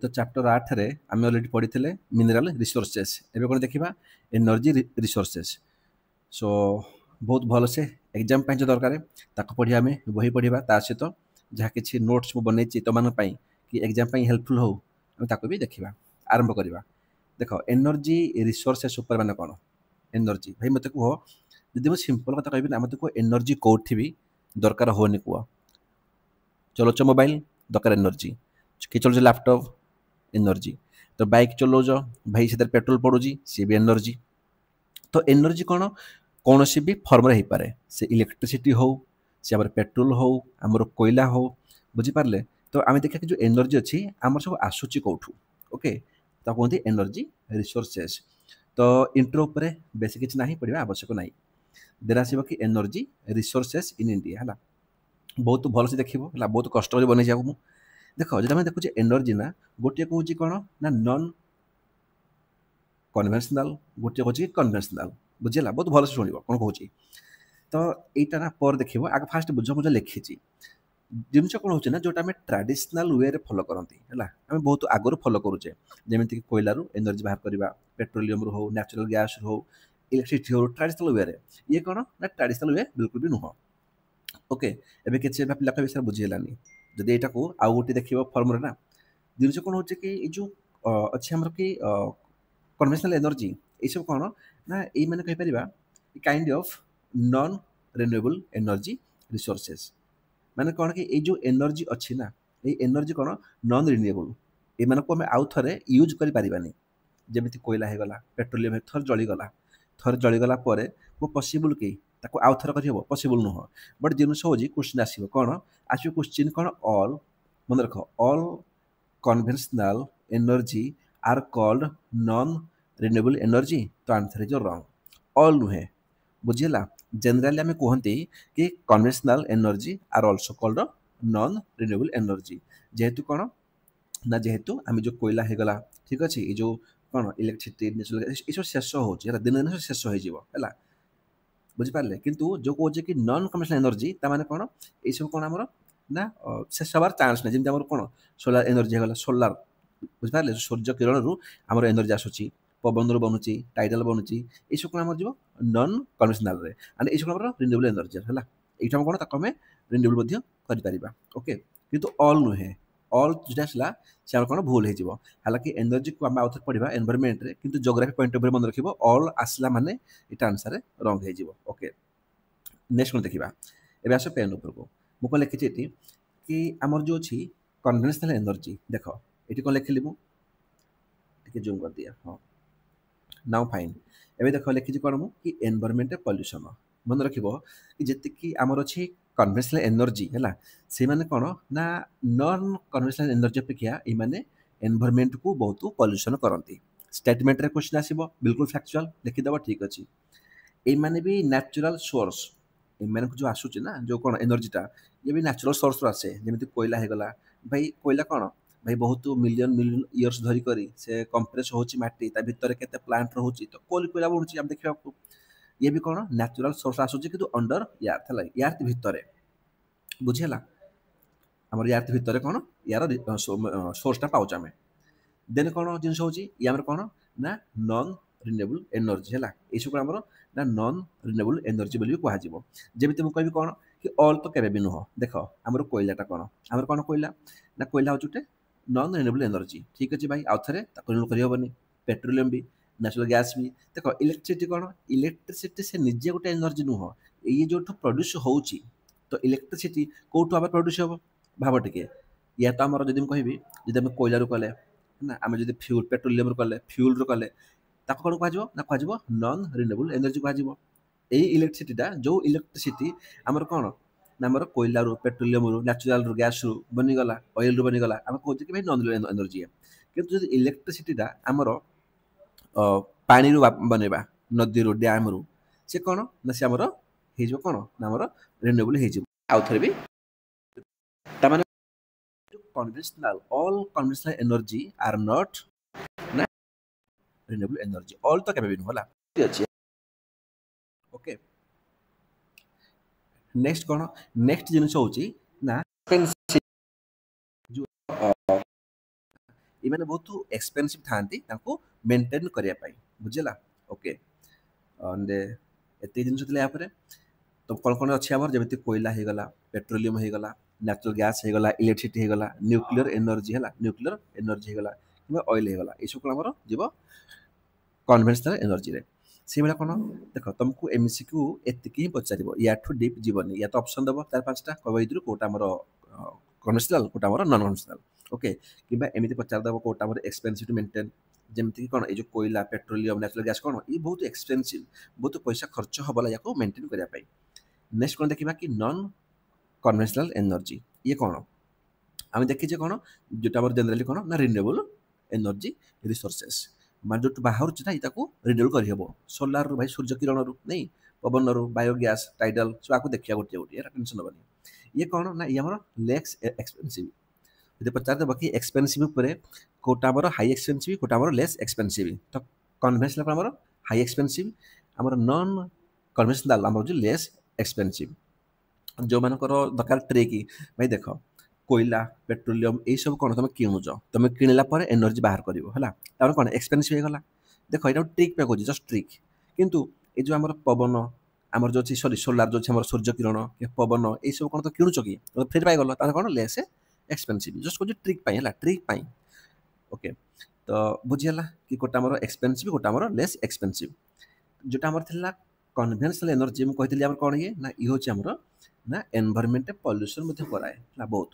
तो चैप्टर 8 रे आम अलरेडी पढ़ी मिनराल रिसोर्सेस एवं कौन देखा एनर्जी रिसोर्सेस सो बहुत भल से एग्जाम जो दरकार ताको पढ़िया आम बही पढ़ा ता सहित जहाँ कि नोट्स मुझे बनई तुम कि एग्जाम हेल्पफुल हो ताको भी देखा आरंभ करवा देख एनर्जी रिसोर्सेस उपर माने कौन एनर्जी भाई मत कह जब मुझे सिंपल कथा कह मत कह एनर्जी कौटी भी दरकार होनी कह चलाच मोबाइल दरकार एनर्जी कि चलाच लैपटॉप एनर्जी तो बाइक चलाउज भाई से पेट्रोल पड़ूजी सी भी एनर्जी तो एनर्जी कौन कौन सी भी फर्म हो पाए से इलेक्ट्रिसिटी हो सी आम पेट्रोल हो आमर कोयला हो बुझीपारे तो आम देखा कि जो एनर्जी अच्छी आम सब आसूची कौटू ओके तो कहते एनर्जी रिसोर्सेस तो इंट्रो पर बेस किसी ना पढ़ा आवश्यक ना देन आसो कि एनर्जी रिसोर्सेस इन इंडिया है बहुत भल से देख बहुत कष्ट बन जाऊँ देख जो आम देखुचे एनर्जी ना गोटे कौन कौन ना नॉन कन्वेन्शनल गोटे कौन कन्वेन्शनल बुझेगा बहुत भल से शुण कौन कौन तो यहाँ ना पर देख आगे फास्ट बुझ मुझे लिखी जिनस कौन हो जोटा आम ट्राडिशनल वे फॉलो करती है आम बहुत आगुरी फॉलो करुचे जमीक कोयलू एनर्जी बाहर करवा पेट्रोलियम हो नेचुरल गैस हो इलेक्ट्रिसिटी हो ट्राडिशनल वे ये कौन ना ट्राडिशनल वे बिल्कुल भी नुह ओके एवं किसी पिला विषय बुझीगलानी जदि यहाँ को आउ गोटे देख फर्मर ना जिनस कौन हो जो अच्छे आमर कि कन्वेन्शनल एनर्जी ये सब कौन ना ये मैंने कहीपर kind of non renewable energy resources माने कौन कि ये जो एनर्जी अच्छी ना ये एनर्जी कौन नॉन रिन्यूएबल ये आम आउ थे यूज करें जमी कोयला होगला पेट्रोलियम थर जलीगला वो पॉसिबल कि आउ थर कर पॉसिबल नुह बट जिन हूँ क्वेश्चन आसो कौन आसो क्वेश्चन कौन ऑल मन रख all conventional energy are called non renewable energy तो आंसर इज रॉन्ग ऑल नुहे बुझीला जनरली आम कहते कि conventional energy are also called non renewable energy जेहेतु कौन ना जेहेतु आम जो कोयला होगला ठीक अच्छे ये जो कौन इलेक्ट्रिसिटी नेचुरल ये सब शेष हो दिन दिन शेष हो बुझीपारे किंतु जो कहे कि नॉन कन्वेन्शनल एनर्जी ताने कौन ये सब कौन आमर ना शेष हबार चान्स ना जमी कौन सोलार एनर्जी होगा सोलार बुझीपारे सूर्य किरण रू आमर एनर्जी आसूची पवन रू बनूची टाइडल बनूची ये सब कौन आम जीव नॉन कन्वेन्शनल एंड ये सब आम रिन्यूएबल एनर्जी है ये कौन ताको आम रिन्यूएबल कर ओके किंतु ऑल नुहे ऑल जो आसला से कौन भूल हो हालांकि एनर्जी को आम आउे पढ़ा एनवायरमेंट रे किंतु जोग्राफी पॉइंट ऑफ व्यू मन रखिबो ऑल आसला माने ये आंसर रंग हो ओके नेक्स्ट कौन देखा एवं आस पेन उपर को मुझे लिखी कि आमर जो अच्छी कन्वेन्शनल एनर्जी देख ये कौन लिखिली मुझे जूम कर दिया हाँ नाउ फाइन एवं देख लिखी कौन मुझे एनवायरमेंट पॉल्यूशन मन रखिबो कि जी आमर अच्छी कन्वेन्शनल एनर्जी है से माने कौन ना नॉन कन्वेन्शनल एनर्जी अपेक्षा ये एनवायरमेंट को बहुत पॉल्यूशन करती स्टेटमेंट रे क्वेश्चन आसीबो बिल्कुल फैक्चुअल लिखिदेव ठीक अच्छे ये भी नेचुरल सोर्स ये जो आसूचे ना जो कौन एनर्जीटा ये भी नेचुरल सोर्स आसे जमी कोयला होगला भाई कोयला कौन भाई बहुत मिलियन मिलियन इयर्स धरिक से कंप्रेस होती भितर के प्लांट रोचे तो कोल कोयला बढ़ुची आम देखा ये भी कौन नेचुरल सोर्स आसूचे कि अंडर यार्थ है यार्थ भितर बुझीला आम यार्थ भितर कौन यार सोर्सटा पाँच आम देन कौन जिन हो कौन ना नॉन रिन्यूएबल एनर्जी है ये सब आम ना नॉन रिन्यूएबल एनर्जी बोली कहुँ जमी मुझे कह कौन कि ऑल तो केवे भी नुह देख आमर कोयलाटा कौन आमर कौन कोयला ना कोयला हूँ गोटे नॉन रिन्यूएबल एनर्जी ठीक अच्छे भाई आउ थे रिन्यू करहबनी पेट्रोलियम भी नेचुरल गैस भी देख इलेक्ट्रिसिटी कौन इलेक्ट्रिसिटी से निजे गोटे एनर्जी नुह ये जो प्रोड्यूस हो तो इलेक्ट्रिसिटी कौटू आम प्रोड्यूस हम भाव टे या तो आमर जब कहि जब आम कोयलू कले ना आम जो फ्यूल पेट्रोलियम रू कले फ्यूल रू कले कौन कह नॉन रिन्यूएबल एनर्जी कह इलेक्ट्रिसिटीटा जो इलेक्ट्रिसिटी आमर कौन ना आमर कोयला रू पेट्रोलियम रू नेचुरल रू गैस रू बनीगला ऑयल रू बनीगला आम कहे कि भाई नॉन रिन्यूएबल एनर्जी है किंतु जो इलेक्ट्रिसिटीटा आमर पानी रू बनवा नदी रू डैम रू से कौन ना से आमर हो कौन ना आमर रिन्यूएबल हो आउ थे भी तामाने conventional all conventional energy are not ना रिन्यूएबल एनर्जी ऑल तो केबे भी नुहला अच्छे ओके नेक्स्ट कौन नेक्स्ट जिन होची ना जो ଏମାନେ ବହୁତ ଏକ୍ସପେନ୍ସିଭ୍ ଥାଆନ୍ତି ତାଙ୍କୁ ମେଣ୍ଟେନ୍ କରିବା ପାଇଁ ବୁଝିଲା। ଓକେ ଆଣ୍ଡ ଏତିକି ଜିନିଷ ଥିଲା ୟାପରେ। ତ କ'ଣ ଅଛି ଆମର ଯେମିତି କୋଇଲା ହେଇଗଲା, ପେଟ୍ରୋଲିୟମ ହେଇଗଲା, ନ୍ୟାଚୁରାଲ ଗ୍ୟାସ୍ ହେଇଗଲା, ଇଲେକ୍ଟ୍ରିସିଟି ହେଇଗଲା, ନ୍ୟୁକ୍ଲିୟର ଏନର୍ଜି ହେଲା, ନ୍ୟୁକ୍ଲିୟର ଏନର୍ଜି ହେଇଗଲା କିମ୍ବା ଅଏଲ ହେଇଗଲା, ଏସବୁ କ'ଣ ଆମର ଯିବ କନଭେନସନାଲ ଏନର୍ଜିରେ। ସେଇଭଳିଆ କ'ଣ ଦେଖ ତୁମକୁ ଏମସିକ୍ୟୁ ଏତିକି ହିଁ ପଚାରିବ, ୟାଠୁ ଡିପ୍ ଯିବନି। ୟା ତ ଅପସନ୍ ଦେବ 4-5ଟା, କହିବ ଏଇଥିରୁ କେଉଁଟା ଆମର କନଭେନସନାଲ କେଉଁଟା ଆମର ନନ୍ କନଭେନସନାଲ। ଓକେ କିମ୍ବା ଏମିତି ପଚାରିଦେବ କେଉଁଟା ଆମର ଏକ୍ସପେନ୍ସିଭ୍ ଟୁ ମେଣ୍ଟେନ୍, ଯେମିତିକି କ'ଣ ଏଇ ଯେଉଁ କୋଇଲା, ପେଟ୍ରୋଲିୟମ, ନ୍ୟାଚୁରାଲ ଗ୍ୟାସ୍ କ'ଣ ଇଏ ବହୁତ ଏକ୍ସପେନ୍ସିଭ୍, ବହୁତ ପଇସା ଖର୍ଚ୍ଚ ହେବ ୟାକୁ ମେଣ୍ଟେନ୍ କରିବା ପାଇଁ। ନେକ୍ସଟ କ'ଣ ଦେଖିବା କି ନନ୍ କନଭେନସନାଲ ଏନର୍ଜି। ଇଏ କ'ଣ ଆମେ ଦେଖିଛେ କ'ଣ ଯେଉଁଟା ଆମର ଜେନେରାଲି କ'ଣ ନା ରିନ୍ୟୁଏବଲ୍ ଏନର୍ଜି ରିସୋର୍ସେସ୍, ମାନେ ଯେଉଁଠୁ ବାହାରୁଛି ନା ତାକୁ ରିନ୍ୟୁଏବଲ୍ କରିହେବ। ସୋଲାରରୁ ଭାଇ ସୂର୍ଯ୍ୟ କିରଣରୁ ନେଇ ପବନରୁ ବାୟୋଗ୍ୟାସ୍ ଟାଇଡାଲ ସବୁ ଆକୁ ଦେଖିବା ଗୋଟିଏ ଗୋଟିଏ, ଏଇଟା ଟେନସନ୍ ହେବନି। ଇଏ କ'ଣ ନା ଇଏ ଆମର ଲେକ୍ସ ଏକ୍ସପେନ୍ସିଭ୍। ଯଦି ପଚାରିଦେବ କି ଏକ୍ସପେନ୍ସିଭ୍ ଉପରେ କେଉଁଟା ଆମର ହାଇ ଏକ୍ସପେନ୍ସିଭ୍ କେଉଁଟା ଆମର ଲେସ୍ ଏକ୍ସପେନ୍ସିଭ୍, ତ କନଭେନସନାଲ ଆମର ହାଇ ଏକ୍ସପେନ୍ସିଭ୍, ଆମର ନନ୍ କନଭେନସନାଲ ଆମର ହେଉଛି ଲେସ୍ ଏକ୍ସପେନ୍ସିଭ୍। ଯେଉଁମାନଙ୍କର ଦରକାର ଟ୍ରିକ୍ ଭାଇ ଦେଖ କୋଇଲା, ପେଟ୍ରୋଲିୟମ ଏଇସବୁ କ'ଣ ତୁମେ କିଣୁଛ, ତୁମେ କିଣିଲା ପରେ ଏନର୍ଜି ବାହାର କରିବ ହେଲା, ତାପରେ କ'ଣ ଏକ୍ସପେନ୍ସିଭ୍ ହେଇଗଲା। ଦେଖ ଏଇଟା ଟ୍ରିକ୍ ପାଇଁ କହୁଛି, ଜଷ୍ଟ ଟ୍ରିକ୍। କିନ୍ତୁ ଏ ଯେଉଁ ଆମର ପବନ ଆମର ଯେଉଁ ଅଛି ସୋଲାର ଯେଉଁ ଅଛି ଆମର ସୂର୍ଯ୍ୟ କିରଣ ପବନ ଏଇସବୁ କ'ଣ ତ କିଣୁଛ କି ଫ୍ରି ପାଇଗଲ, ତାହେଲେ କ'ଣ ଲେସ୍ ଏକ୍ସପେନ୍ସିଭ୍। ଜଷ୍ଟ କହୁଛି ଟ୍ରିକ୍ ପାଇଁ ହେଲା, ଟ୍ରିକ୍ ପାଇଁ। ଓକେ ତ ବୁଝିଗଲା କି କେଉଁଟା ଆମର ଏକ୍ସପେନ୍ସିଭ୍ କେଉଁଟା ଆମର ଲେସ୍ ଏକ୍ସପେନ୍ସିଭ୍। ଯେଉଁଟା ଆମର ଥିଲା କନଭେନସନାଲ ଏନର୍ଜି ମୁଁ କହିଥିଲି ଆମର କ'ଣ ଇଏ ନା ଇଏ ହେଉଛି ଆମର ନା ଏନଭାରମେଣ୍ଟ ପଲ୍ୟୁସନ୍ ମଧ୍ୟ କରାଏ ହେଲା ବହୁତ।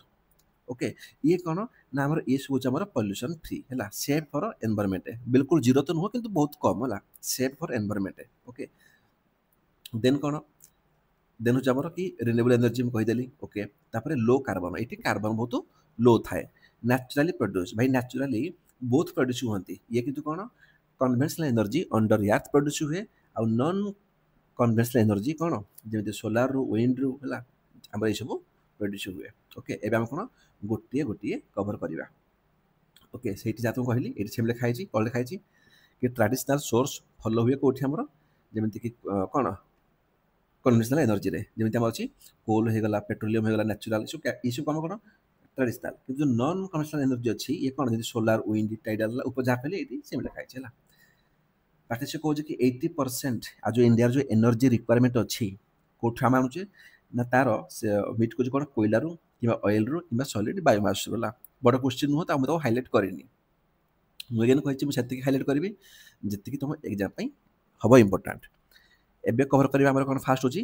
ଓକେ ଇଏ କ'ଣ ନା ଆମର ଇଏ ସବୁ ହେଉଛି ଆମର ପଲ୍ୟୁସନ୍ ଫ୍ରି ହେଲା, ସେଫ୍ ଫର୍ ଏନଭାରମେଣ୍ଟ, ବିଲକୁଲ ଜିରୋ ତ ନୁହଁ କିନ୍ତୁ ବହୁତ କମ୍ ହେଲା, safe for environment. Okay then କ'ଣ ଦେନ୍ ହେଉଛି ଆମର କି ରିନ୍ୟୁଏବଲ୍ ଏନର୍ଜି ମୁଁ କହିଦେଲି। ଓକେ ତାପରେ ଲୋ କାର୍ବନ, ଏଇଠି କାର୍ବନ ବହୁତ ଲୋ ଥାଏ। ନ୍ୟାଚୁରାଲି ପ୍ରଡ୍ୟୁସ୍, ଭାଇ ନ୍ୟାଚୁରାଲି ବହୁତ ପ୍ରଡ୍ୟୁସ୍ ହୁଅନ୍ତି। ଇଏ କିନ୍ତୁ କ'ଣ କନଭେନସନାଲ ଏନର୍ଜି ଅଣ୍ଡର ୟାର୍ଥ ପ୍ରଡ୍ୟୁସ୍ ହୁଏ, ଆଉ ନନ୍ କନଭେନସନାଲ ଏନର୍ଜି କ'ଣ ଯେମିତି ସୋଲାରରୁ ୱିଣ୍ଡରୁ ହେଲା ଆମର ଏଇସବୁ ପ୍ରଡ୍ୟୁସ୍ ହୁଏ। ଓକେ ଏବେ ଆମେ କ'ଣ ଗୋଟିଏ ଗୋଟିଏ କଭର କରିବା। ଓକେ ସେଇଠି ଯାହା ମୁଁ କହିଲି ଏଇଠି ସେମିତି ଲେଖା ହେଇଛି, କ'ଣ ଲେଖା ହେଇଛି କି ଟ୍ରାଡିସନାଲ ସୋର୍ସ ଫଲୋ ହୁଏ କେଉଁଠି ଆମର ଯେମିତିକି କ'ଣ କନଭେନସନାଲ ଏନର୍ଜିରେ, ଯେମିତି ଆମର ଅଛି କୋଲ୍ ହେଇଗଲା, ପେଟ୍ରୋଲିୟମ ହେଇଗଲା, ନ୍ୟାଚୁରାଲ ଏସବୁ ଆମର କ'ଣ ଟ୍ରାଡିସନାଲ। କିନ୍ତୁ ଯେଉଁ ନନ୍ କନଭେନସନାଲ ଏନର୍ଜି ଅଛି ଇଏ କ'ଣ ଯେମିତି ସୋଲାର, ୱିଣ୍ଡ, ଟାଇଡାଲ ଉପରେ ଯାହା କହିଲେ ଏଇଠି ସେମିତି ଲେଖା ହେଇଛି ହେଲା। ପାର୍ଟି ସେ କହୁଛି କି 80% ଆଉ ଯେଉଁ ଇଣ୍ଡିଆର ଯେଉଁ ଏନର୍ଜି ରିକ୍ୱାରମେଣ୍ଟ ଅଛି କେଉଁଠୁ ଆମେ ଆଣୁଛେ ନା ତାର ସେ ମିଟ୍ କରୁଛି କ'ଣ କୋଇଲାରୁ କିମ୍ବା ଅଏଲରୁ କିମ୍ବା ସଲିଡ୍ ବାୟୋମାସରୁ ହେଲା। ବଡ଼ କ୍ୱେଶ୍ଚିନ୍ ନୁହଁ, ତ ମୁଁ ତାକୁ ହାଇଲାଇଟ୍ କରିନି। ମୁଁ ଏଗେନ୍ କହିଛି ମୁଁ ସେତିକି ହାଇଲାଇଟ୍ କରିବି ଯେତିକି ତୁମ ଏକ୍ଜାମ୍ ପାଇଁ ହେବ ଇମ୍ପୋର୍ଟାଣ୍ଟ। ଏବେ କଭର କରିବା ଆମର କ'ଣ ଫାଷ୍ଟ ହେଉଛି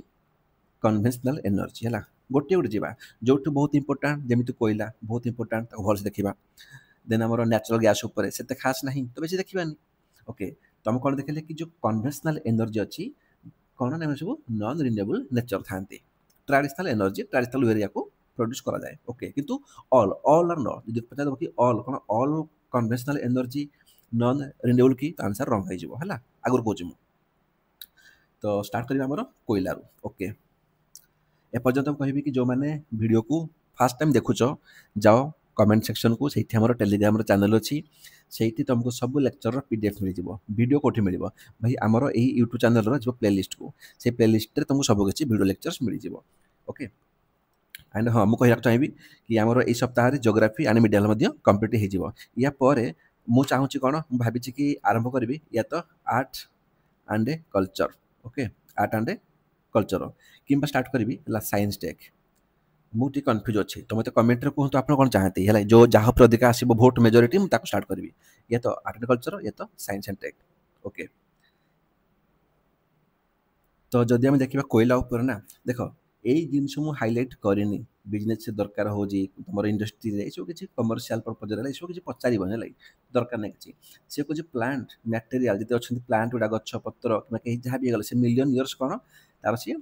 କନଭେନସନାଲ ଏନର୍ଜି ହେଲା, ଗୋଟିଏ ଗୋଟେ ଯିବା ଯେଉଁଠୁ ବହୁତ ଇମ୍ପୋର୍ଟାଣ୍ଟ, ଯେମିତି କୋଇଲା ବହୁତ ଇମ୍ପୋର୍ଟାଣ୍ଟ ତାକୁ ଭଲସେ ଦେଖିବା। ଦେନ୍ ଆମର ନ୍ୟାଚୁରାଲ ଗ୍ୟାସ୍ ଉପରେ ସେତେ ଖାସ୍ ନାହିଁ ତ ବେଶୀ ଦେଖିବାନି। ଓକେ ତୁମେ କ'ଣ ଦେଖିଲେ କି ଯେଉଁ କନଭେନସନାଲ ଏନର୍ଜି ଅଛି କ'ଣ ନା ସବୁ ନନ୍ ରିନ୍ୟୁଏବଲ୍ ନେଚର ଥାନ୍ତି। ଟ୍ରାଡିସନାଲ ଏନର୍ଜି ଟ୍ରାଡିସନାଲ ୱେରେ ୟାକୁ ପ୍ରଡ୍ୟୁସ୍ କରାଯାଏ। ଓକେ କିନ୍ତୁ ଅଲ୍ ଆର୍ ନଟ୍, ଯଦି ପଚାରିବ କି ଅଲ୍ କ'ଣ ଅଲ୍ କନଭେନସନାଲ ଏନର୍ଜି ନନ୍ ରିନ୍ୟୁଏବଲ୍ କି ଆନ୍ସର୍ ରଙ୍ଗ ହେଇଯିବ ହେଲା। ଆଗରୁ କହୁଛି ମୁଁ, ତ ଷ୍ଟାର୍ଟ କରିବା ଆମର କୋଇଲାରୁ। ଓକେ ଏପର୍ଯ୍ୟନ୍ତ ମୁଁ କହିବି କି ଯେଉଁମାନେ ଭିଡ଼ିଓକୁ ଫାର୍ଷ୍ଟ ଟାଇମ୍ ଦେଖୁଛ ଯାଅ କମେଣ୍ଟ ସେକ୍ସନକୁ, ସେଇଠି ଆମର ଟେଲିଗ୍ରାମର ଚ୍ୟାନେଲ୍ ଅଛି, ସେଇଠି ତୁମକୁ ସବୁ ଲେକ୍ଚରର PDF ମିଳିଯିବ। ଭିଡ଼ିଓ କେଉଁଠି ମିଳିବ ଭାଇ ଆମର ଏଇ ୟୁଟ୍ୟୁବ୍ ଚ୍ୟାନେଲର ଯିବ ପ୍ଲେଲିଷ୍ଟକୁ, ସେ ପ୍ଲେଲିଷ୍ଟରେ ତୁମକୁ ସବୁ କିଛି ଭିଡ଼ିଓ ଲେକ୍ଚର୍ସ ମିଳିଯିବ। ଓକେ ଆଣ୍ଡ ହଁ ମୁଁ କହିବାକୁ ଚାହିଁବି କି ଆମର ଏଇ ସପ୍ତାହରେ ଜିଓଗ୍ରାଫି ଆଣ୍ଡ ମିଡ଼ିଆଲ ମଧ୍ୟ କମ୍ପ୍ଲିଟ୍ ହେଇଯିବ। ୟା ପରେ ମୁଁ ଚାହୁଁଛି କ'ଣ ମୁଁ ଭାବିଛି କି ଆରମ୍ଭ କରିବି ୟା ତ art and culture. Okay art and culture କିମ୍ବା ଷ୍ଟାର୍ଟ କରିବି ହେଲା ସାଇନ୍ସ ଟେକ୍। ମୁଁ ଟିକେ କନଫ୍ୟୁଜ୍ ଅଛି, ତ ମୋତେ କମେଣ୍ଟରେ କୁହନ୍ତୁ ଆପଣ କ'ଣ ଚାହାନ୍ତି ହେଲା, ଯେଉଁ ଯାହା ଉପରେ ଅଧିକା ଆସିବ ଭୋଟ୍ ମେଜରିଟି ମୁଁ ତାକୁ ଷ୍ଟାର୍ଟ କରିବି, ୟା ତ ଆର୍ଟ ଆଣ୍ଡ କଲଚର ୟା ତ ସାଇନ୍ସ ଆଣ୍ଡ ଟେକ୍। ଓକେ ତ ଯଦି ଆମେ ଦେଖିବା କୋଇଲା ଉପରେ ନା ଦେଖ ଏଇ ଜିନିଷ ମୁଁ ହାଇଲାଇଟ୍ କରିନି, ବିଜନେସ୍ ଦରକାର ହେଉଛି ତୁମର ଇଣ୍ଡଷ୍ଟ୍ରିରେ ଏସବୁ କିଛି କମର୍ସିଆଲ ପର୍ପଜରେ ହେଲା ଏସବୁ କିଛି ପଚାରିବନି ହେଲା, ଦରକାର ନାହିଁ କିଛି। ସେ କହୁଛି ପ୍ଲାଣ୍ଟ ମ୍ୟାଟେରିଆଲ ଯେତେ ଅଛନ୍ତି ପ୍ଲାଣ୍ଟ ଗୁଡ଼ା ଗଛ ପତ୍ର କିମ୍ବା କେହି ଯାହା ବି ହେଇଗଲେ ସେ ମିଲିୟନ ଇୟର୍ସ କ'ଣ ତାର ସିଏ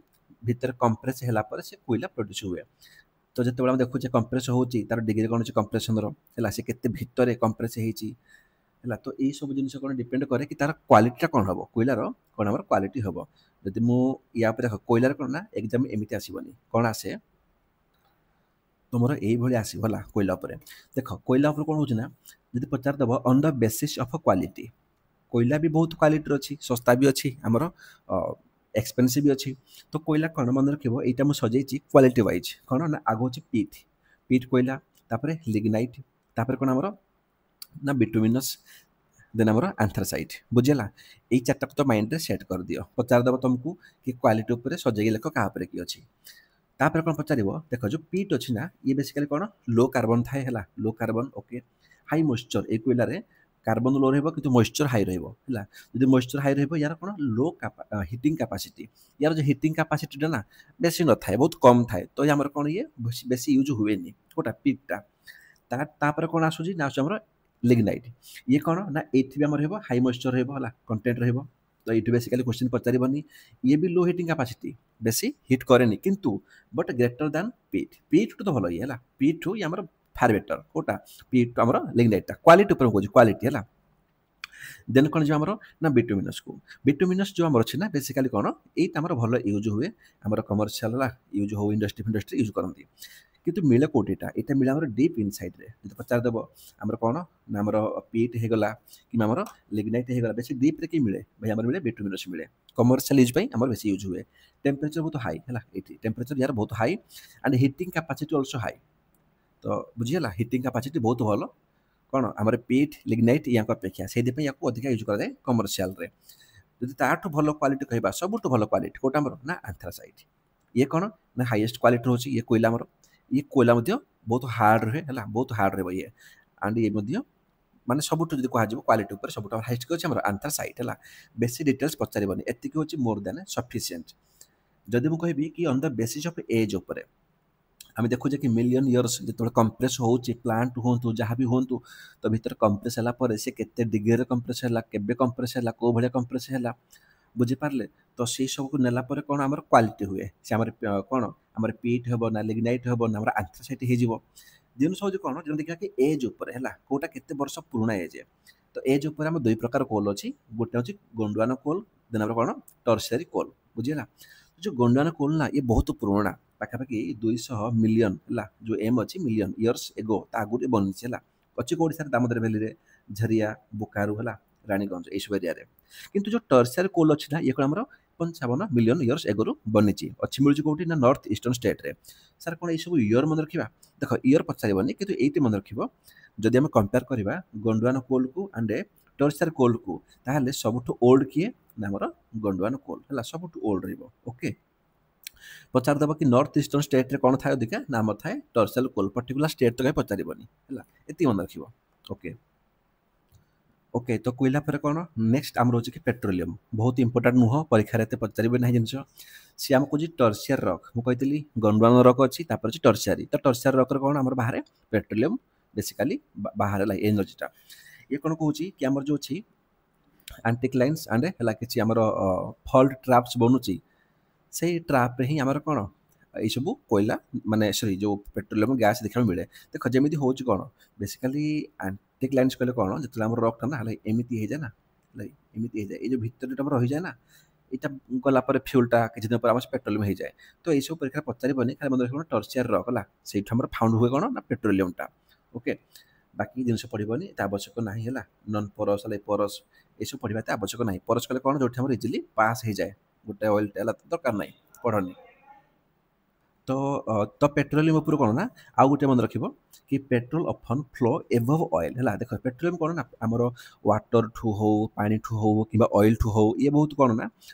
ଭିତରେ କମ୍ପ୍ରେସ୍ ହେଲା ପରେ ସେ କୋଇଲା ପ୍ରଡ୍ୟୁସ୍ ହୁଏ। ତ ଯେତେବେଳେ ଆମେ ଦେଖୁଛେ କମ୍ପ୍ରେସ୍ ହେଉଛି ତାର ଡିଗ୍ରୀ କ'ଣ ଅଛି କମ୍ପ୍ରେସନର ହେଲା, ସେ କେତେ ଭିତରେ କମ୍ପ୍ରେସ୍ ହେଇଛି ହେଲା। ତ ଏଇସବୁ ଜିନିଷ କ'ଣ ଡିପେଣ୍ଡ କରେ କି ତାର କ୍ୱାଲିଟିଟା କ'ଣ ହେବ, କୋଇଲାର କ'ଣ ଆମର କ୍ୱାଲିଟି ହେବ। ଯଦି ମୁଁ ୟା ଉପରେ ଦେଖ କୋଇଲାର କ'ଣ ନା ଏକ୍ଜାମ୍ ଏମିତି ଆସିବନି, କ'ଣ ଆସେ ତୁମର ଏଇଭଳି ଆସିବ ହେଲା। କୋଇଲା ଉପରେ ଦେଖ କୋଇଲା ଉପରେ କ'ଣ ହେଉଛି ନା ଯଦି ପଚାରିଦେବ on the basis of quality, କୋଇଲା ବି ବହୁତ କ୍ୱାଲିଟିର ଅଛି, ଶସ୍ତା ବି ଅଛି ଆମର ଏକ୍ସପେନ୍ସିଭ୍ ବି ଅଛି। ତ କୋଇଲା କ'ଣ ମନେ ରଖିବ ଏଇଟା ମୁଁ ସଜେଇଛି କ୍ୱାଲିଟି ୱାଇଜ୍, କ'ଣ ନା ଆଗ ହେଉଛି ପିଟ୍ କୋଇଲା, ତାପରେ ଲିଗ୍ନାଇଟ୍, ତାପରେ କ'ଣ ଆମର ନା ବିଟୁମିନସ୍, ଦେନ୍ ଆମର ଆନ୍ଥ୍ରାସାଇଟ୍। ବୁଝିଲା? ଏଇ ଚାରିଟାକୁ ତ ମାଇଣ୍ଡରେ ସେଟ୍ କରିଦିଅ। ପଚାରିଦେବ ତୁମକୁ କି କ୍ୱାଲିଟି ଉପରେ ସଜେଇକି ଲେଖ କାହା ଉପରେ କି ଅଛି। ତାପରେ କ'ଣ ପଚାରିବ, ଦେଖ ଯେଉଁ ପିଟ୍ ଅଛି ନା ଇଏ ବେସିକାଲି କ'ଣ ଲୋ କାର୍ବନ୍ ଥାଏ ହେଲା, ଲୋ କାର୍ବନ୍ ଓକେ, ହାଇ ମଏଶ୍ଚର। ଏଇ କୋଇଲାରେ କାର୍ବନ୍ ଲୋ ରହିବ କିନ୍ତୁ ମଏଶ୍ଚର ହାଇ ରହିବ ହେଲା। ଯଦି ମଏଶ୍ଚର ହାଇ ରହିବ ୟାର କ'ଣ ଲୋ ହିଟିଂ କାପାସିଟି, ୟାର ଯେଉଁ ହିଟିଂ କାପାସିଟିଟା ନା ବେଶୀ ନଥାଏ, ବହୁତ କମ୍ ଥାଏ। ତ ଆମର କ'ଣ ଇଏ ବେଶୀ ୟୁଜ୍ ହୁଏନି କୋଉଟା ପିଟ୍ଟା। ତାପରେ କ'ଣ ଆସୁଛି ନା ଆସୁଛି ଆମର ଲିଗ୍ନାଇଟ୍। ଇଏ କ'ଣ ନା ଏଇଠି ବି ଆମର ରହିବ ହାଇ ମଏଶ୍ଚର ରହିବ ହେଲା, କଣ୍ଟେଣ୍ଟ ରହିବ। ତ ଏଇଠି ବେସିକାଲି କ୍ୱେଶ୍ଚିନ୍ ପଚାରିବନି। ଇଏ ବି ଲୋ ହିଟିଂ କାପାସିଟି, ବେଶୀ ହିଟ୍ କରେନି କିନ୍ତୁ ବଟ୍ ଗ୍ରେଟର ଦାନ୍ ପିଟ୍। ପିଟ୍ ଠୁ ତ ଭଲ ଇଏ ହେଲା, ପିଟ୍ ଠୁ ଇଏ ଆମର ଫାର ବେଟର କୋଉଟା, ପିଟ୍ ଟୁ ଆମର ଲିଗ୍ନାଇଟ୍ଟା। କ୍ୱାଲିଟି ଉପରେ କହୁଛି, କ୍ୱାଲିଟି ହେଲା। ଦେନ୍ କ'ଣ ଯିବ ଆମର ନା ବିଟୁମିନସ୍କୁ। ବିଟୁମିନସ୍ ଯେଉଁ ଆମର ଅଛି ନା ବେସିକାଲି କ'ଣ ଏଇଟା ଆମର ଭଲ ୟୁଜ୍ ହୁଏ, ଆମର କମର୍ସିଆଲ ହେଲା ୟୁଜ୍ ହଉ, ଇଣ୍ଡଷ୍ଟ୍ରି ଫିଣ୍ଡଷ୍ଟ୍ରି ୟୁଜ୍ କରନ୍ତି। କିନ୍ତୁ ମିଳେ କୋଉଠି ଏଇଟା ମିଳେ ଆମର ଡିପ୍ ଇନସାଇଡ୍ରେ। ଯଦି ପଚାରିଦେବ ଆମର କ'ଣ ନା ଆମର ପିଟ୍ ହେଇଗଲା କିମ୍ବା ଆମର ଲିଗ୍ନାଇଟ୍ ହେଇଗଲା, ବେଶୀ ଡିପ୍ରେ କି ମିଳେ ଭାଇ, ଆମର ମିଳେ ବିଟୁମିନସ୍ ମିଳେ। କମର୍ସିଆଲ ୟୁଜ୍ ପାଇଁ ଆମର ବେଶୀ ୟୁଜ୍ ହୁଏ। ଟେମ୍ପରେଚର ବହୁତ ହାଇ ହେଲା, ଏଇଠି ଟେମ୍ପରେଚର ୟାର ବହୁତ high and hitting capacity also high. ତ ବୁଝିଗଲା, ହିଟିଂ କାପାସିଟି ବହୁତ ଭଲ କ'ଣ ଆମର ପିଟ୍ ଲିଗ୍ନାଇଟ୍ ୟାଙ୍କ ଅପେକ୍ଷା, ସେଇଥିପାଇଁ ୟାକୁ ଅଧିକା ୟୁଜ୍ କରାଯାଏ କମର୍ସିଆଲରେ। ଯଦି ତାଠୁ ଭଲ କ୍ୱାଲିଟି କହିବା, ସବୁଠୁ ଭଲ କ୍ୱାଲିଟି କୋଉଟା ଆମର ନା ଆନ୍ଥ୍ରାସାଇଟ୍। ଇଏ କ'ଣ ନା ହାଇଏଷ୍ଟ କ୍ୱାଲିଟି ରହୁଛି ଇଏ କୋଇଲା ଆମର। ଇଏ କୋଇଲା ମଧ୍ୟ ବହୁତ ହାର୍ଡ ରହେ ହେଲା, ବହୁତ ହାର୍ଡ ରହିବ ଇଏ। ଆଣ୍ଡ ଇଏ ମଧ୍ୟ ମାନେ ସବୁଠୁ ଯଦି କୁହାଯିବ କ୍ୱାଲିଟି ଉପରେ ସବୁଠୁ ହାଇଏଷ୍ଟ ଅଛି ଆମର ଆନ୍ଥ୍ରାସାଇଟ୍ ହେଲା। ବେଶୀ ଡିଟେଲ୍ସ ପଚାରିବନି, ଏତିକି ହେଉଛି ମୋର୍ ଦାନ୍ ସଫିସିଏଣ୍ଟ। ଯଦି ମୁଁ କହିବି କି on the basis of age ଉପରେ, ଆମେ ଦେଖୁଛେ କି ମିଲିୟନ ଇୟର୍ସ ଯେତେବେଳେ କମ୍ପ୍ରେସ୍ ହେଉଛି, ପ୍ଲାଣ୍ଟ ହୁଅନ୍ତୁ ଯାହା ବି ହୁଅନ୍ତୁ, ତ ଭିତରେ କମ୍ପ୍ରେସ୍ ହେଲା ପରେ ସେ କେତେ ଡିଗ୍ରୀରେ କମ୍ପ୍ରେସ୍ ହେଲା, କେବେ କମ୍ପ୍ରେସ୍ ହେଲା, କେଉଁ ଭଳିଆ କମ୍ପ୍ରେସ୍ ହେଲା, ବୁଝିପାରିଲେ? ତ ସେଇ ସବୁକୁ ନେଲା ପରେ କ'ଣ ଆମର କ୍ୱାଲିଟି ହୁଏ, ସେ ଆମର କ'ଣ ଆମର ପିଟ୍ ହେବ ନା ଲିଗ୍ନାଇଟ୍ ହେବ ନା ଆମର ଆନ୍ଥ୍ରାସାଇଟ୍ ହେଇଯିବ। ଜିନିଷ ହେଉଛି କ'ଣ ଯେମିତି ଦେଖିବା କି ଏଜ୍ ଉପରେ ହେଲା, କେଉଁଟା କେତେ ବର୍ଷ ପୁରୁଣା ଏଜ୍। ତ ଏଜ୍ ଉପରେ ଆମର ଦୁଇ ପ୍ରକାର କୋଲ୍ ଅଛି, ଗୋଟେ ହେଉଛି ଗୋଣ୍ଡୱାନ କୋଲ୍, ଦେନ୍ ଆମର କ'ଣ ଟର୍ସିଆରୀ କୋଲ୍। ବୁଝିଲା? ଯେଉଁ ଗୋଣ୍ଡୱାନ କୋଲ୍ ନା ଇଏ ବହୁତ ପୁରୁଣା, ପାଖାପାଖି 200 ମିଲିୟନ ହେଲା, ଯେଉଁ ଏମ୍ ଅଛି ମିଲିୟନ ଇୟର୍ସ ଏଗୋ, ତା ଆଗରୁ ବନିଛି ହେଲା। ଅଛି କେଉଁଠି ସାର୍ ଦାମୋଦର ଭ୍ୟାଲିରେ, ଝରିଆ, ବୋକାରୁ ହେଲା, ରାଣୀଗଞ୍ଜ ଏଇସବୁ ଏରିଆରେ। କିନ୍ତୁ ଯେଉଁ ଟର୍ସିଆରୀ କୋଲ୍ ଅଛି ନା ଇଏ କ'ଣ ଆମର 55 ମିଲିୟନ ଇୟର୍ସ ଏଗୋରୁ ବନିଛି। ଅଛି ମିଳୁଛି କେଉଁଠି ନା ନର୍ଥ ଇଷ୍ଟର୍ଣ୍ଣ ଷ୍ଟେଟ୍ରେ। ସାର୍ କ'ଣ ଏଇସବୁ ଇୟର୍ ମନେ ରଖିବା? ଦେଖ ଇୟର୍ ପଚାରିବନି କିନ୍ତୁ ଏଇଠି ମନେ ରଖିବ, ଯଦି ଆମେ କମ୍ପେୟାର କରିବା ଗୋଣ୍ଡୱାନ କୋଲ୍କୁ ଆଣ୍ଡ ଟର୍ସିଆରୀ କୋଲ୍କୁ, ତାହେଲେ ସବୁଠୁ ଓଲ୍ଡ କିଏ ନା ଆମର ଗୋଣ୍ଡୱାନ କୋଲ୍ ହେଲା, ସବୁଠୁ ଓଲ୍ଡ ରହିବ। ଓକେ, ପଚାରିଦେବ କି ନର୍ଥ ଇଷ୍ଟର୍ଣ୍ଣ ଷ୍ଟେଟ୍ରେ କ'ଣ ଥାଏ ଅଧିକା ନା ଆମର ଥାଏ ଟର୍ସିଆରୀ କୋଲ୍। ପର୍ଟିକୁଲାର ଷ୍ଟେଟ୍ ତ କାହିଁ ପଚାରିବନି ହେଲା, ଏତିକି ମନେ ରଖିବ। ଓକେ ଓକେ, ତ କୋଇଲା ପରେ କ'ଣ ନେକ୍ସଟ ଆମର ହେଉଛି କି ପେଟ୍ରୋଲିୟମ। ବହୁତ ଇମ୍ପୋର୍ଟାଣ୍ଟ ନୁହଁ, ପରୀକ୍ଷାରେ ଏତେ ପଚାରିବେ ନାହିଁ ଜିନିଷ। ସିଏ ଆମକୁ କହୁଛି ଟର୍ସିଆରୀ ରକ୍। ମୁଁ କହିଥିଲି ଗୋଣ୍ଡୱାନ ରକ୍ ଅଛି, ତାପରେ ଅଛି ଟର୍ସିଆରୀ। ତ ଟର୍ସିଆରୀ ରକ୍ରେ କ'ଣ ଆମର ବାହାରେ ପେଟ୍ରୋଲିୟମ, ବେସିକାଲି ବାହାରେ ହେଲା ଏନର୍ଜିଟା। ଇଏ କ'ଣ କହୁଛି କି ଆମର ଯେଉଁ ଅଛି ଆଣ୍ଟିକ୍ଲାଇନ୍ସ ଆଣ୍ଡ ହେଲା କିଛି ଆମର ଫଲ୍ଟ ଟ୍ରାପ୍ସ ବନୁଛି, ସେଇ ଟ୍ରାପ୍ରେ ହିଁ ଆମର କ'ଣ ଏଇସବୁ କୋଇଲା ମାନେ ସରି ଯେଉଁ ପେଟ୍ରୋଲିୟମ ଗ୍ୟାସ୍ ଦେଖିବାକୁ ମିଳେ। ଦେଖ ଯେମିତି ହେଉଛି କ'ଣ ବେସିକାଲି ଆଣ୍ଟିକ୍ଲାଇନ୍ସ କହିଲେ କ'ଣ, ଯେତେବେଳେ ଆମର ରକ୍ଟା ନା ହେଲା ଏମିତି ହେଇଯାଏ ନା, ହେଲା ଏମିତି ହେଇଯାଏ, ଏଇ ଯେଉଁ ଭିତରେ ଯେଉଁଟା ଆମର ରହିଯାଏ ନା, ଏଇଟା ଗଲା ପରେ ଫ୍ୟୁଲଟା କିଛି ଦିନ ପରେ ଆମର ପେଟ୍ରୋଲିୟମ ହେଇଯାଏ। ତ ଏଇସବୁ ପରୀକ୍ଷାରେ ପଚାରିବନି, ଖାଲି ମନେ ରଖିବ ଟର୍ସିଆରୀ ରକ୍ ହେଲା, ସେଇଠୁ ଆମର ଫାଉଣ୍ଡ ହୁଏ କ'ଣ ନା ପେଟ୍ରୋଲିୟମଟା। ଓକେ, ବାକି ଜିନିଷ ପଢ଼ିବନି, ଏତେ ଆବଶ୍ୟକ ନାହିଁ ହେଲା। ନନ୍ ପରସ୍ ହେଲା ପରସ୍ ଏସବୁ ପଢ଼ିବା ଏତେ ଆବଶ୍ୟକ ନାହିଁ। ପରସ୍ କଲେ କ'ଣ ଯେଉଁଠି ଆମର ଇଜିଲି ପାସ୍ ହେଇଯାଏ ଗୋଟେ ଅଏଲ୍ଟା ହେଲା, ଦରକାର ନାହିଁ, ପଢ଼ନି। ତ ପେଟ୍ରୋଲିୟମ ଉପରୁ କ'ଣ ନା ଆଉ ଗୋଟେ ମନେ ରଖିବ କି ପେଟ୍ରୋଲ ଅଫନ୍ ଫ୍ଲୋ ଏଭଭ୍ ଅଏଲ୍ ହେଲା। ଦେଖ ପେଟ୍ରୋଲିୟମ କ'ଣ ନା ଆମର ୱାଟରଠୁ ହଉ, ପାଣିଠୁ ହଉ କିମ୍ବା ଅଏଲ୍ଠୁ ହଉ, ଇଏ ବହୁତ କ'ଣ ନା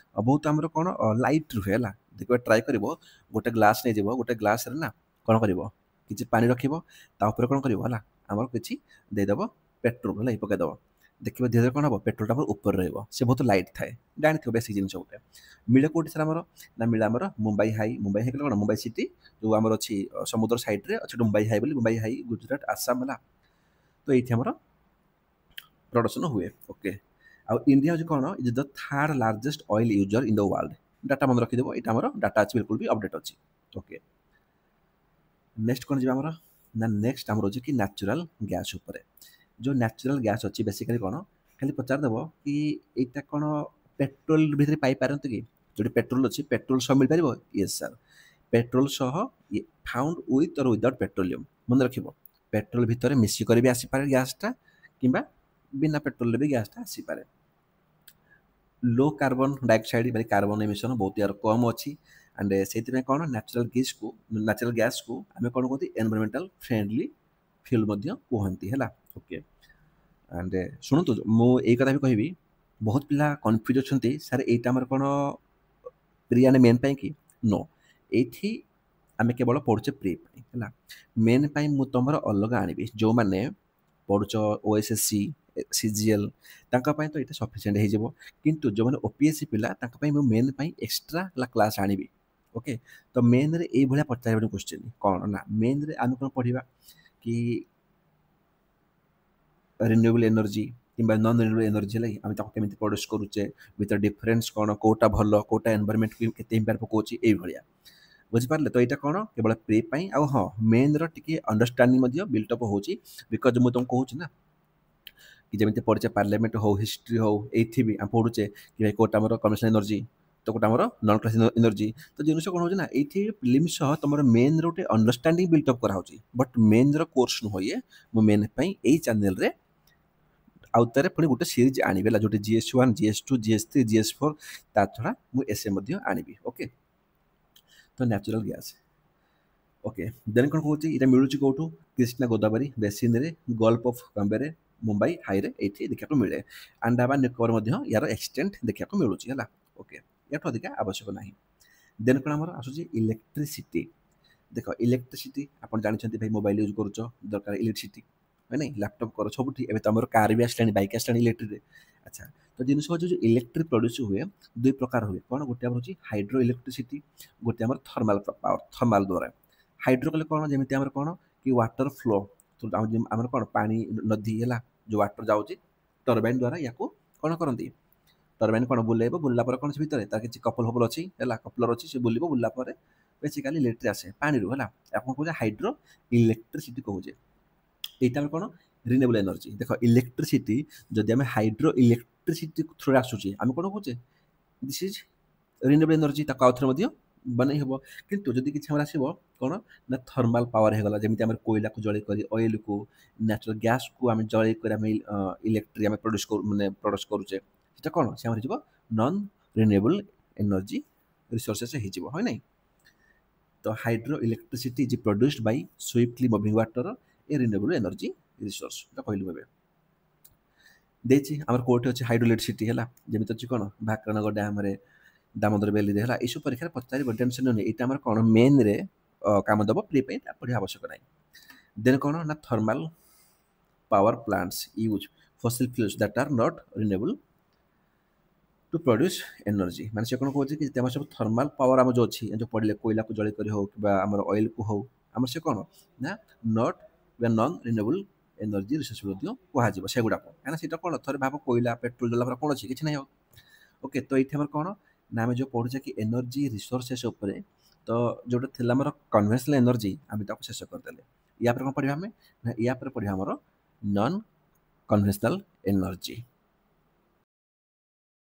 ବହୁତ ଆମର କ'ଣ ଲାଇଟ୍ ରୁହେ ହେଲା। ଦେଖିବ ଟ୍ରାଏ କରିବ, ଗୋଟେ ଗ୍ଲାସ୍ ନେଇଯିବ, ଗୋଟେ ଗ୍ଲାସ୍ରେ ନା କ'ଣ କରିବ କିଛି ପାଣି ରଖିବ, ତା ଉପରେ କ'ଣ କରିବ ହେଲା ଆମର କିଛି ଦେଇଦେବ ପେଟ୍ରୋଲ ହେଲା, ପକାଇଦେବ, ଦେଖିବ ଧୀରେ ଧୀରେ କ'ଣ ହେବ ପେଟ୍ରୋଲଟା ଆମର ଉପରେ ରହିବ। ସେ ବହୁତ ଲାଇଟ୍ ଥାଏ, ଜାଣିଥିବ ବେସିକ୍ ଜିନିଷ ଗୋଟେ। ମିଳେ କେଉଁଠି ସାର୍ ଆମର ନା ମିଳେ ଆମର ମୁମ୍ବାଇ ହାଇ। ମୁମ୍ବାଇ ହାଇ କଲେ କ'ଣ ମୁମ୍ବାଇ ସିଟି ଯେଉଁ ଆମର ଅଛି ସମୁଦ୍ର ସାଇଡ଼୍ରେ ଅଛି ମୁମ୍ବାଇ ହାଇ ବୋଲି, ମୁମ୍ବାଇ ହାଇ ଗୁଜୁରାଟ ଆସାମ ହେଲା। ତ ଏଇଠି ଆମର ପ୍ରଡକ୍ସନ୍ ହୁଏ। ଓକେ, ଆଉ ଇଣ୍ଡିଆ ହେଉଛି କ'ଣ is the third largest oil user in the world. Data ମନେ ରଖିଦେବ, ଏଇଟା ଆମର ଡାଟା ଅଛି, ବିଲକୁଲ ବି ଅପଡେଟ୍ ଅଛି। ଓକେ, ନେକ୍ସଟ କ'ଣ ଯିବା ଆମର ନା ନେକ୍ସଟ ଆମର ହେଉଛି କି ନ୍ୟାଚୁରାଲ ଗ୍ୟାସ୍ ଉପରେ। ଯେଉଁ ନ୍ୟାଚୁରାଲ ଗ୍ୟାସ୍ ଅଛି ବେସିକାଲି କ'ଣ ଖାଲି ପଚାରିଦେବ କି ଏଇଟା କ'ଣ ପେଟ୍ରୋଲ ଭିତରେ ପାଇପାରନ୍ତି କି? ଯେଉଁଠି ପେଟ୍ରୋଲ ଅଛି ପେଟ୍ରୋଲ ସହ ମିଳିପାରିବ? ୟେସ୍ ସାର୍, ପେଟ୍ରୋଲ ସହ ଫାଉଣ୍ଡ ୱିଥ୍ ଅର୍ ୱିଦାଉଟ୍ ପେଟ୍ରୋଲିୟମ। ମନେ ରଖିବ ପେଟ୍ରୋଲ ଭିତରେ ମିଶିକରି ବି ଆସିପାରେ ଗ୍ୟାସ୍ଟା, କିମ୍ବା ବିନା ପେଟ୍ରୋଲରେ ବି ଗ୍ୟାସ୍ଟା ଆସିପାରେ। लो कार्बन डाइऑक्साइड भाई कार्बन एमिशन बहुत यार कम अच्छी एंड से कौन न्याचुराल गैस को आम कौन कहते एनवायरमेंटल फ्रेंडली फ्यूल कहती है। ओके, एंड शुणु मु एई कथा भी कहबी बहुत पिला कन्फ्यूज अछंती सर एटा हमर कोन प्रिया ने मेन पाई कि नो एठी आमे केवल पढुचे प्री पाई हला मेन पाई मु तमर अलग आनिबी जो माने पढुच ओएसएससी सीजीएल तांका पाई तो एटा सफिशिएंट हे जेबो किंतु जो माने ओपीएससी पिला तांका पाई मु मेन पाई एक्स्ट्रा ला क्लास आनिबी ओके तो मेन रे एई भलिया पचारबे क्वेश्चन कोन ना मेन रे आमे कोन पढिबा कि रिन्यूएबल एनर्जी किंबा नॉन रिन्यूएबल एनर्जी लगी आम ताको केमिति प्रोड्यूस करूचे विथ डिफरेंस कौन कोटा भल कोटा एनवायरनमेंट को केते इंपैक्ट पकोची ए भलिया बुझि पारले तो एटा कोन केवल प्रे पई आ हां मेन रो टिके अंडरस्टैंडिंग मध्ये बिल्ट अप होची बिकॉज मु तुम कहूची ना कि जेमिति पढिचे पार्लियामेंट हो हिस्ट्री हो एथि भी हम पढुचे कि भाई कोटा हमर कन्वेंशनल एनर्जी तो कोटा हमर नॉन क्लासिक एनर्जी तो जिनस कोन होची ना एथि फिल्म सह तमर मेन रोटे अंडरस्टैंडिंग बिल्ट अप करा होची बट मेन रो कोर्स न होए मु मेन पई एई चैनल रे आउतारे पुणी गोटे series आनिबे Jote GS1 GS2 GS3 GS4 ता छड़ा मु एसए मध्ये आनिबी ओके तो नेचुरल गैस ओके देन कोन कहूची इटा मिलुची कोठू कृष्णा गोदावरी बेसिन रे गल्फ ऑफ कंबेरे मुंबई हाई रे एठी देखा को मिले अंडमान निकोबार मध्ये यार एक्सटेंट देखा को मिलुची हला ओके याठो अधिक आवश्यक नाही देन कोन हमर आसुची इलेक्ट्रिसिटी देखो इलेक्ट्रिसिटी आपण जानि छथि भाई मोबाइल यूज करूचो दरकार इलेक्ट्रिसिटी है नहीं लैपटॉप कर सबुठी एबे तमर कार भी आसलानी बाइक आसलानी इलेक्ट्रिक रे अच्छा तो जिनस हो जो इलेक्ट्रिक प्रोड्यूस हुए दुई प्रकार हुए कौन गोटे हमर होची हाइड्रो इलेक्ट्रिसिटी गोटे हमर थर्मल पावर थर्मल द्वारा हाइड्रो कले कौन जेमिति हमर कौन कि वाटर फ्लो तो हमर कौन पानी नदी हैला जो वाटर जाउची टरबाइन द्वारा याको कौन करंती टरबाइन कौन बुलेबो बुल्ला पर कौन से भीतर तार किछि कपल हबल अछि हैला कपलर अछि से बुलिबो बुल्ला पर बेसिकली इलेक्ट्रिक आसे पानी रो हैला आपण कहू हाइड्रो इलेक्ट्रिसिटी कहू এইটা কোন রিনিউয়েবল এনার্জি দেখো ইলেকট্রিসিটি যদি আমি হাইড্রো ইলেকট্রিসিটি থ্রু আসুছি আমি কোন বুঝে দিস ইজ রিনিউয়েবল এনার্জি তা কাউথরে মধ্যে বনাই হবো কিন্তু যদি কিছু আমরা আসিব কোন না থার্মাল পাওয়ার হয়ে গলা যেমিতি আমরা কোইলা কো জড়াই করি অয়েল কো ন্যাচুরাল গ্যাস কো আমি জড়াই করে আমি ইলেকট্রিক আমি প্রোডিউস কর মানে প্রোডিউস করুছে সেটা কোন সে আমার যাব নন রিনিউয়েবল এনার্জি রিসোর্সেস হয়ে যাব হয় নাই তো hydro electricity is produced by swiftly moving water a renewable energy resource ता कहलु बेबे देछि हमर कोर्ट अछि हाइड्रो इलेक्ट्रिसिटी हला जेमिति अछि कोन भाकरनगर डैम रे दामोदर वैली रे हला इशु परीक्षा पचारि टेंशन नै एटा हमर कोन मेन रे काम दबो प्री पे पढि आवश्यक नै देन कोन ना thermal power plants use fossil fuels that are not renewable to produce energy माने से कोन कहछि कि तेमा सब थर्मल पावर हम जो अछि जो पडले कोयला को जळे करी हो किबा हमर ऑयल को हो हमर से कोन ना not way non renewable energy resource मध्ये कहा जिवो सेगुडा को है ना सेटा कोन थरे भाबो कोयला पेट्रोल जला पर कोन अछि किछ नै हो ओके तो एठी हमर कोन ना हम जो पढुचे कि एनर्जी रिसोर्सेस ऊपर तो जोटा थिला हमर कन्वेंशनल एनर्जी हम ताको शेष कर देले या पर कोन पढिबा हम ना या पर पढिबा हमर नॉन कन्वेंशनल एनर्जी